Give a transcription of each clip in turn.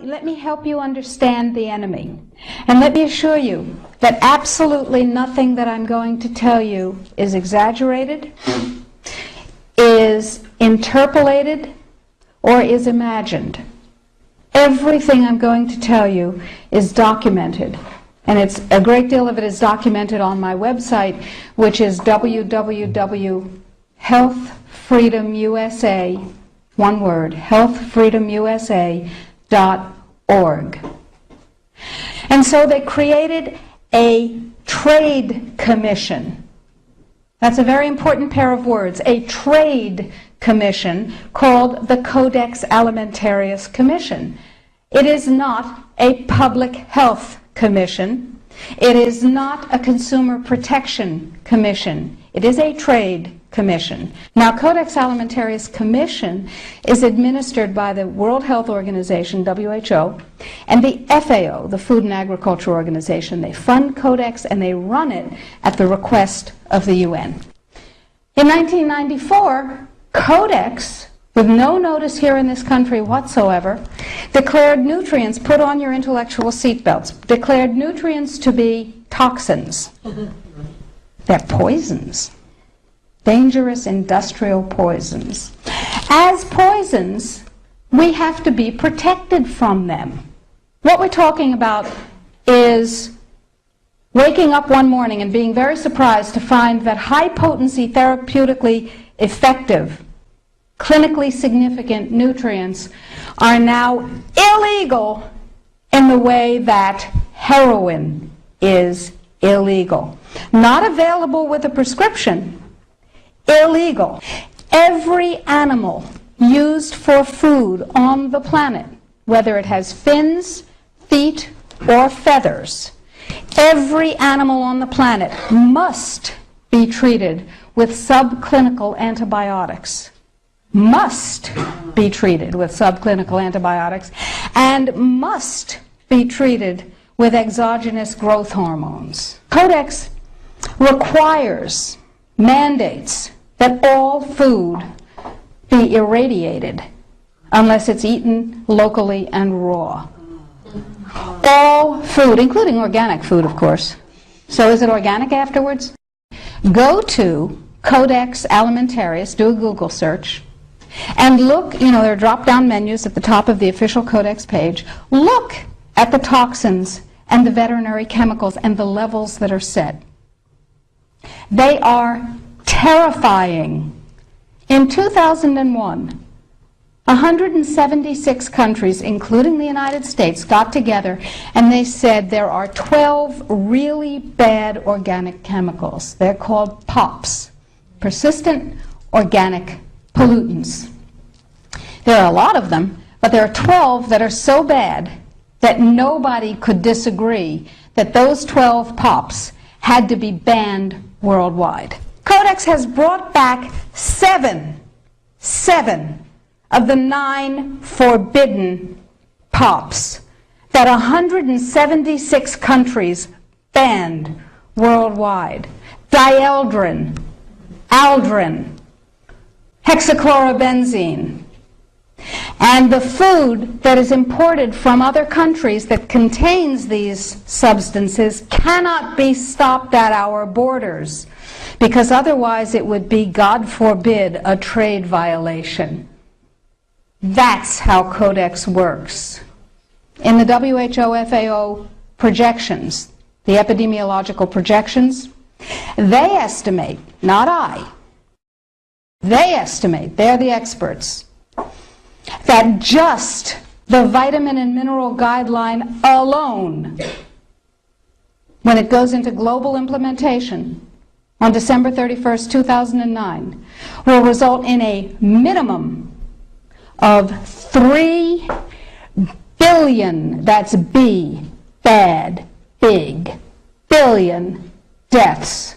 let me help you understand the enemy. And let me assure you that absolutely nothing that I'm going to tell you is exaggerated, is interpolated, or is imagined. Everything I'm going to tell you is documented. And a great deal of it is documented on my website, which is www.healthfreedomusa, one word, healthfreedomusa.org. And so they created a trade commission. That's a very important pair of words, a trade commission called the Codex Alimentarius Commission. It is not a public health commission. It is not a consumer protection commission. It is a trade commission. Now, Codex Alimentarius Commission is administered by the World Health Organization, WHO, and the FAO, the Food and Agriculture Organization. They fund Codex and they run it at the request of the UN. In 1994, Codex, with no notice here in this country whatsoever, declared nutrients, put on your intellectual seatbelts, declared nutrients to be toxins. They're poisons. Dangerous industrial poisons. As poisons, we have to be protected from them. What we're talking about is waking up one morning and being very surprised to find that high-potency, therapeutically effective, clinically significant nutrients are now illegal in the way that heroin is illegal. Not available with a prescription. Illegal. Every animal used for food on the planet, whether it has fins, feet, or feathers, every animal on the planet must be treated with subclinical antibiotics. Must be treated with subclinical antibiotics and must be treated with exogenous growth hormones. Codex requires, mandates, that all food be irradiated unless it's eaten locally and raw. All food, including organic food, of course. So is it organic afterwards? Go to Codex Alimentarius, do a Google search, and look, there are drop-down menus at the top of the official Codex page. Look at the toxins and the veterinary chemicals and the levels that are set. They are terrifying. In 2001, 176 countries, including the United States, got together and they said there are 12 really bad organic chemicals. They're called POPs, persistent organic pollutants. There are a lot of them, but there are 12 that are so bad that nobody could disagree that those 12 POPs had to be banned worldwide. Codex has brought back seven of the 9 forbidden POPs that 176 countries banned worldwide. Dieldrin, aldrin, hexachlorobenzene. And the food that is imported from other countries that contains these substances cannot be stopped at our borders, because otherwise it would be, God forbid, a trade violation. That's how Codex works. In the WHO-FAO projections, the epidemiological projections, they estimate, not I, they estimate, they're the experts, that just the vitamin and mineral guideline alone, when it goes into global implementation on December 31st, 2009, will result in a minimum of 3 billion, that's B, bad, big, billion deaths.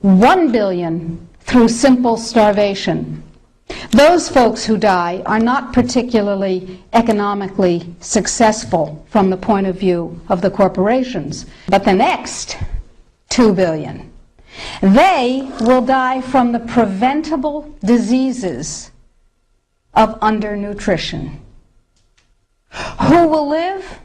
1 billion through simple starvation. Those folks who die are not particularly economically successful from the point of view of the corporations. But the next 2 billion, they will die from the preventable diseases of undernutrition. Who will live?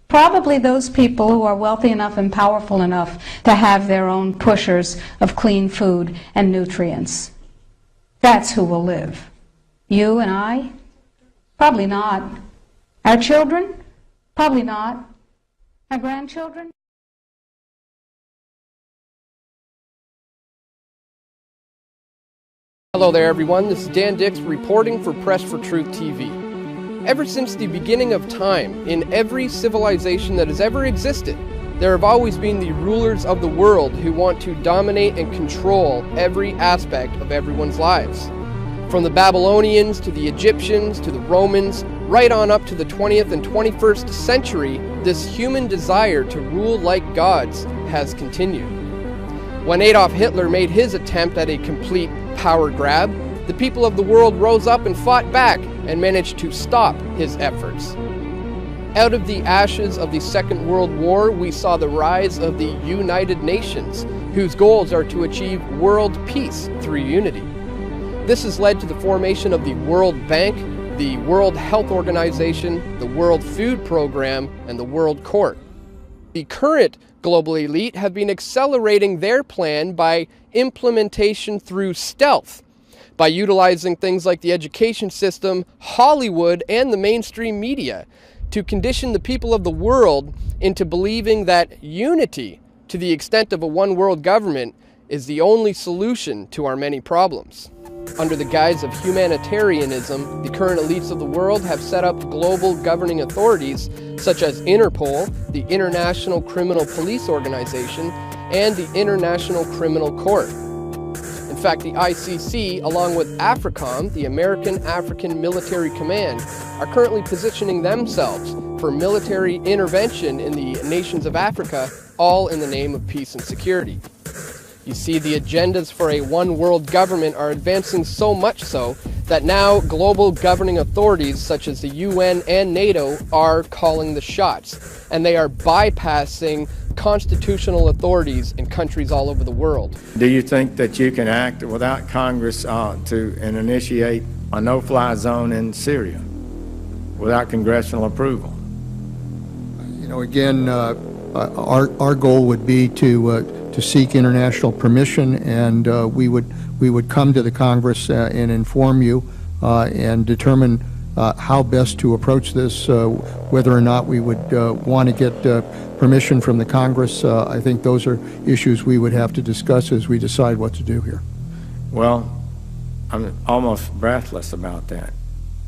Probably those people who are wealthy enough and powerful enough to have their own pushers of clean food and nutrients. That's who will live. You and I? Probably not. Our children? Probably not. Our grandchildren? Hello there everyone, this is Dan Dix reporting for Press for Truth TV. Ever since the beginning of time, in every civilization that has ever existed, there have always been the rulers of the world who want to dominate and control every aspect of everyone's lives. From the Babylonians to the Egyptians to the Romans, right on up to the 20th and 21st century, this human desire to rule like gods has continued. When Adolf Hitler made his attempt at a complete power grab, the people of the world rose up and fought back and managed to stop his efforts. Out of the ashes of the Second World War, we saw the rise of the United Nations, whose goals are to achieve world peace through unity. This has led to the formation of the World Bank, the World Health Organization, the World Food Program, and the World Court. The current global elite have been accelerating their plan by implementation through stealth, by utilizing things like the education system, Hollywood, and the mainstream media to condition the people of the world into believing that unity, to the extent of a one world government, is the only solution to our many problems. Under the guise of humanitarianism, the current elites of the world have set up global governing authorities such as Interpol, the International Criminal Police Organization, and the International Criminal Court. In fact, the ICC, along with AFRICOM, the American African Military Command, are currently positioning themselves for military intervention in the nations of Africa, all in the name of peace and security. You see, the agendas for a one-world government are advancing so much so that now global governing authorities such as the UN and NATO are calling the shots, and they are bypassing constitutional authorities in countries all over the world. Do you think that you can act without Congress to initiate a no-fly zone in Syria without congressional approval? You know, again, our goal would be to seek international permission, and we would come to the Congress and inform you and determine how best to approach this, whether or not we would want to get permission from the Congress. I think those are issues we would have to discuss as we decide what to do here. Well, I'm almost breathless about that,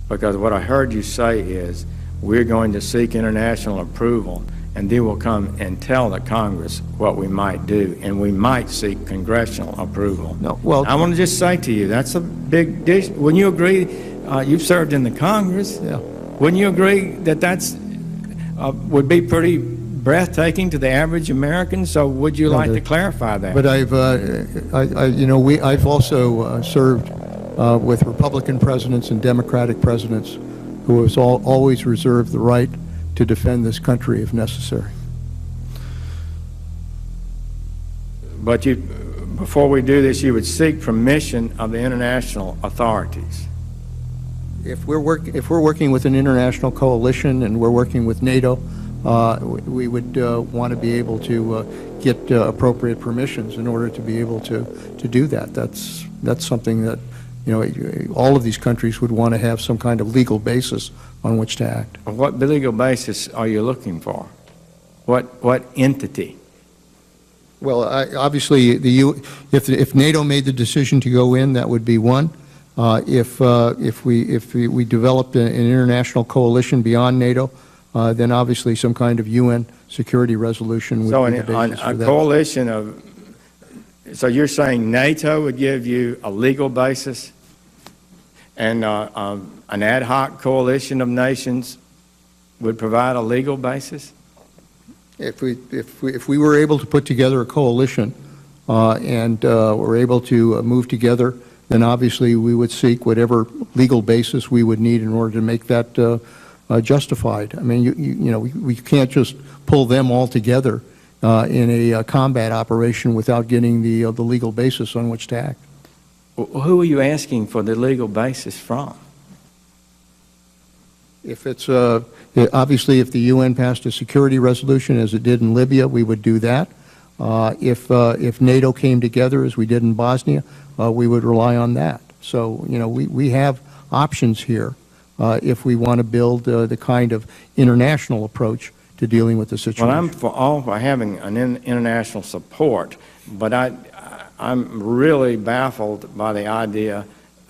because what I heard you say is we're going to seek international approval, and then we'll come and tell the Congress what we might do, and we might seek congressional approval. No, well, I want to just say to you, that's a big dish. Wouldn't you agree? You've served in the Congress. Yeah. Wouldn't you agree that that's would be pretty breathtaking to the average American? So would you like to clarify that? But I've also served with Republican presidents and Democratic presidents who has always reserved the right to defend this country if necessary. But before we do this, you would seek permission of the international authorities. If we're working with an international coalition and we're working with NATO, we would want to be able to get appropriate permissions in order to be able to do that. That's something that, you know, all of these countries would want to have some kind of legal basis on which to act. What legal basis are you looking for? What entity? Well, obviously, if NATO made the decision to go in, that would be one. If we developed an international coalition beyond NATO, then obviously some kind of UN security resolution would be the basis for that. Coalition of. So you're saying NATO would give you a legal basis, and an ad hoc coalition of nations would provide a legal basis? If we were able to put together a coalition and were able to move together, then obviously we would seek whatever legal basis we would need in order to make that justified. I mean, you know, we can't just pull them all together in a combat operation without getting the legal basis on which to act. Who are you asking for the legal basis from? If it's, obviously, if the UN passed a security resolution, as it did in Libya, we would do that. If NATO came together, as we did in Bosnia, we would rely on that. So, you know, we have options here if we want to build the kind of international approach to dealing with the situation. Well, I'm for having an international support, but I'm really baffled by the idea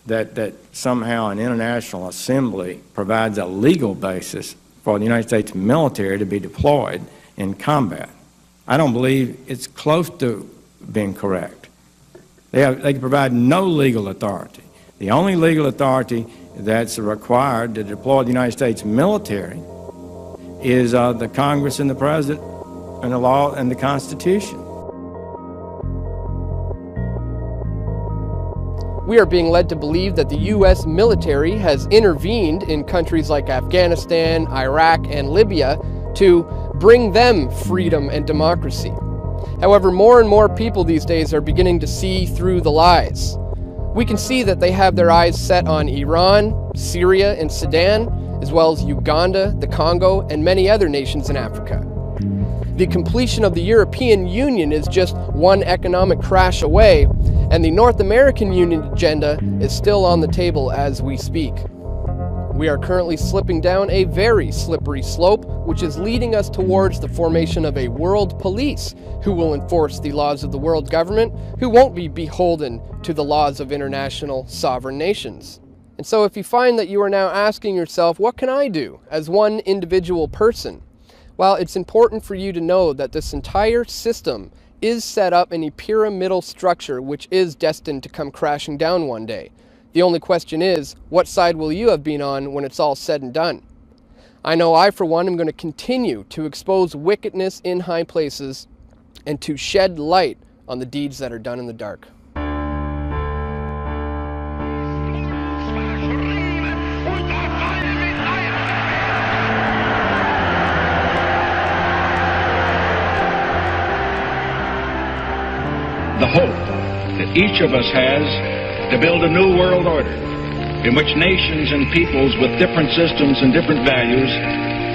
that somehow an international assembly provides a legal basis for the United States military to be deployed in combat. I don't believe it's close to being correct. They provide no legal authority. The only legal authority that's required to deploy the United States military is the Congress and the President and the law and the Constitution. We are being led to believe that the U.S. military has intervened in countries like Afghanistan, Iraq, and Libya to bring them freedom and democracy. However, more and more people these days are beginning to see through the lies. We can see that they have their eyes set on Iran, Syria, and Sudan, as well as Uganda, the Congo, and many other nations in Africa. The completion of the European Union is just one economic crash away, and the North American Union agenda is still on the table as we speak. We are currently slipping down a very slippery slope, which is leading us towards the formation of a world police who will enforce the laws of the world government, who won't be beholden to the laws of international sovereign nations. And so if you find that you are now asking yourself, what can I do as one individual person? Well, it's important for you to know that this entire system is set up in a pyramidal structure which is destined to come crashing down one day. The only question is, what side will you have been on when it's all said and done? I know I, for one, am going to continue to expose wickedness in high places and to shed light on the deeds that are done in the dark. The hope that each of us has to build a new world order in which nations and peoples with different systems and different values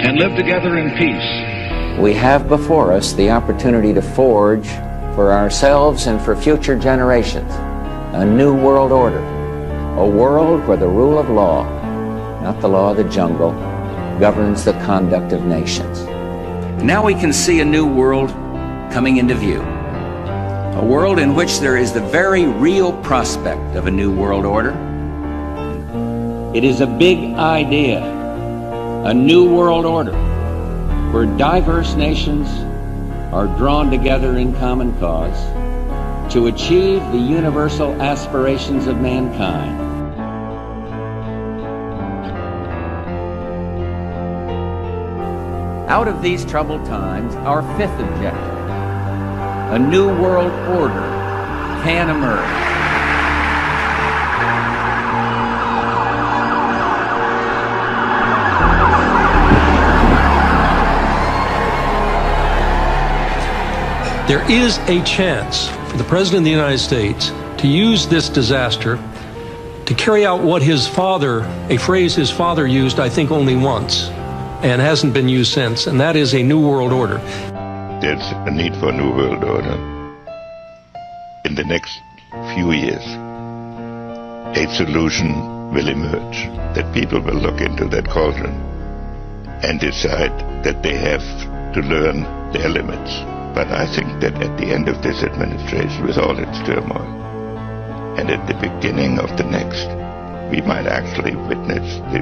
can live together in peace. We have before us the opportunity to forge for ourselves and for future generations a new world order, a world where the rule of law, not the law of the jungle, governs the conduct of nations. Now we can see a new world coming into view. A world in which there is the very real prospect of a new world order. It is a big idea, a new world order, where diverse nations are drawn together in common cause to achieve the universal aspirations of mankind. Out of these troubled times, our fifth objective, a new world order, can emerge. There is a chance for the President of the United States to use this disaster to carry out what his father, a phrase his father used, I think, only once, and hasn't been used since, and that is a new world order. There's a need for a new world order. In the next few years, a solution will emerge, that people will look into that cauldron and decide that they have to learn their limits. But I think that at the end of this administration, with all its turmoil, and at the beginning of the next, we might actually witness the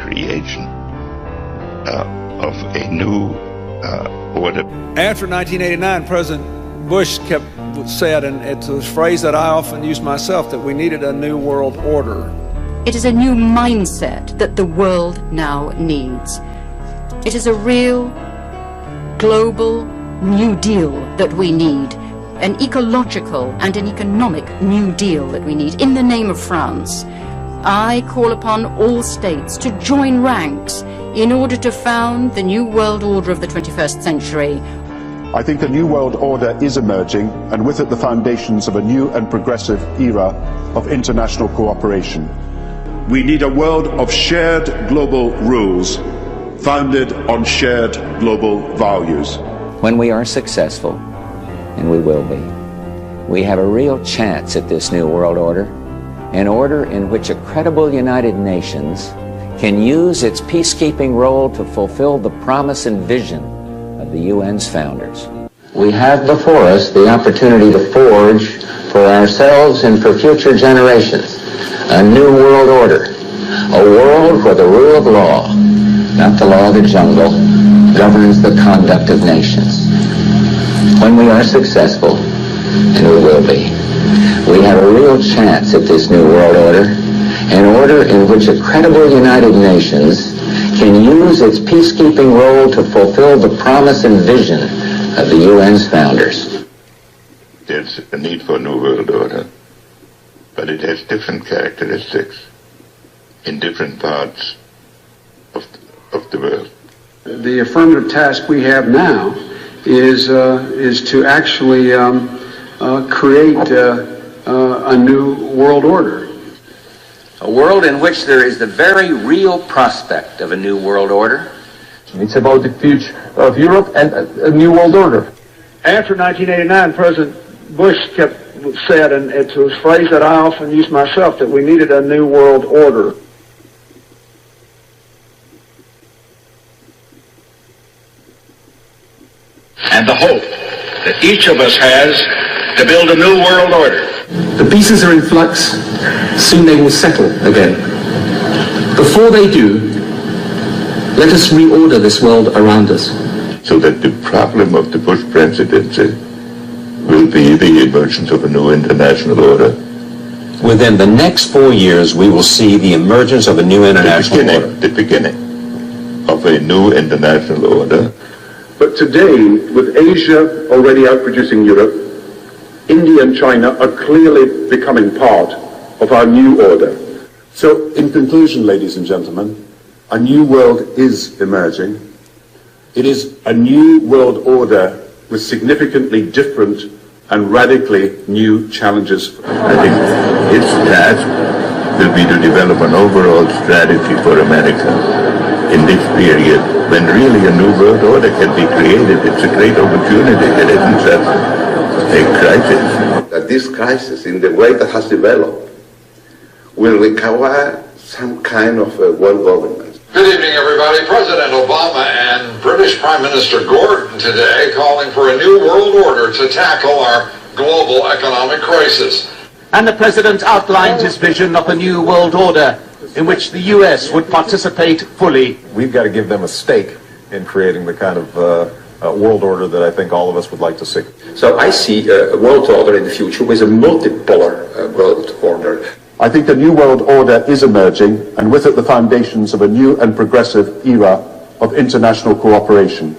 creation of a new order. After 1989, President Bush said, and it's a phrase that I often use myself, that we needed a new world order. It is a new mindset that the world now needs. It is a real global New Deal that we need, an ecological and an economic New Deal that we need. In the name of France, I call upon all states to join ranks in order to found the new world order of the 21st century. I think a new world order is emerging, and with it the foundations of a new and progressive era of international cooperation. We need a world of shared global rules founded on shared global values. When we are successful, and we will be, we have a real chance at this new world order, an order in which a credible United Nations can use its peacekeeping role to fulfill the promise and vision of the UN's founders. We have before us the opportunity to forge for ourselves and for future generations a new world order, a world where the rule of law, not the law of the jungle, governs the conduct of nations. When we are successful, and we will be, we have a real chance at this new world order, an order in which a credible United Nations can use its peacekeeping role to fulfill the promise and vision of the UN's founders. There's a need for a new world order, but it has different characteristics in different parts of the world. The affirmative task we have now is to actually create a new world order. A world in which there is the very real prospect of a new world order. It's about the future of Europe and a new world order. After 1989, President Bush said, and it's a phrase that I often use myself, that we needed a new world order. And the hope that each of us has to build a new world order. The pieces are in flux. Soon they will settle again. Before they do, let us reorder this world around us. So that the problem of the Bush presidency will be the emergence of a new international order. Within the next 4 years, we will see the emergence of a new international order. The beginning of a new international order. But today, with Asia already outproducing Europe, India and China are clearly becoming part of our new order. So, in conclusion, ladies and gentlemen, a new world is emerging. It is a new world order with significantly different and radically new challenges. I think its task will be to develop an overall strategy for America in this period when really a new world order can be created. It's a great opportunity. It isn't just a crisis. That this crisis, in the way that has developed, will require some kind of world government. Good evening, everybody. President Obama and British Prime Minister Gordon today calling for a new world order to tackle our global economic crisis. And the President outlined his vision of a new world order in which the U.S. would participate fully. We've got to give them a stake in creating the kind of world order that I think all of us would like to see. So I see a world order in the future with a multipolar world order. I think a new world order is emerging, and with it the foundations of a new and progressive era of international cooperation.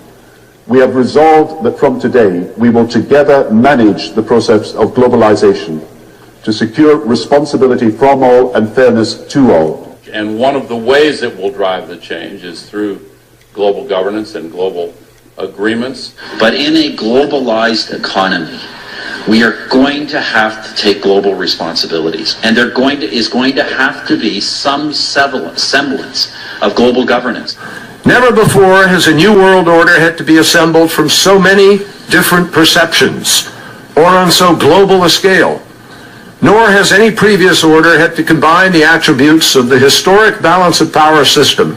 We have resolved that from today we will together manage the process of globalization to secure responsibility from all and fairness to all. And one of the ways that will drive the change is through global governance and global agreements. But in a globalized economy, we are going to have to take global responsibilities, and there is going to have to be some semblance of global governance. Never before has a new world order had to be assembled from so many different perceptions or on so global a scale. Nor has any previous order had to combine the attributes of the historic balance of power system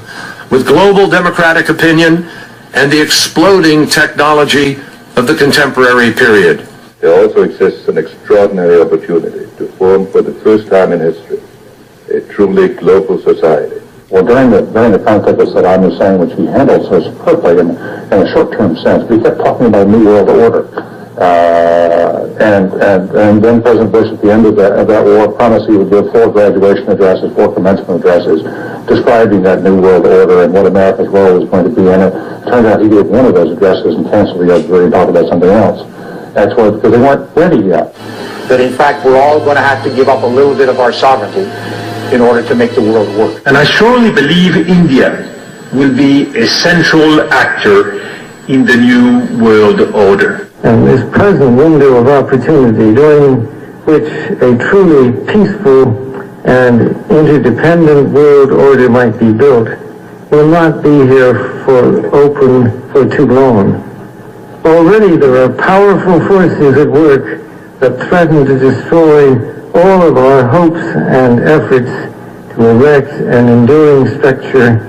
with global democratic opinion and the exploding technology of the contemporary period. There also exists an extraordinary opportunity to form for the first time in history a truly global society. Well, during the context of Saddam Hussein, which he handled so superbly in a short-term sense, we kept talking about a new world order. And then President Bush, at the end of that war, promised he would give 4 graduation addresses, 4 commencement addresses, describing that new world order and what America's role was going to be in it. Turned out he gave one of those addresses and canceled the other and talked about something else. That's what, because they weren't ready yet. That in fact we're all going to have to give up a little bit of our sovereignty in order to make the world work. And I strongly believe India will be a central actor in the new world order. And this present window of opportunity during which a truly peaceful and interdependent world order might be built will not be here for too long. Already there are powerful forces at work that threaten to destroy all of our hopes and efforts to erect an enduring structure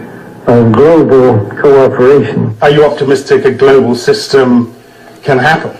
of global cooperation. Are you optimistic a global system can happen?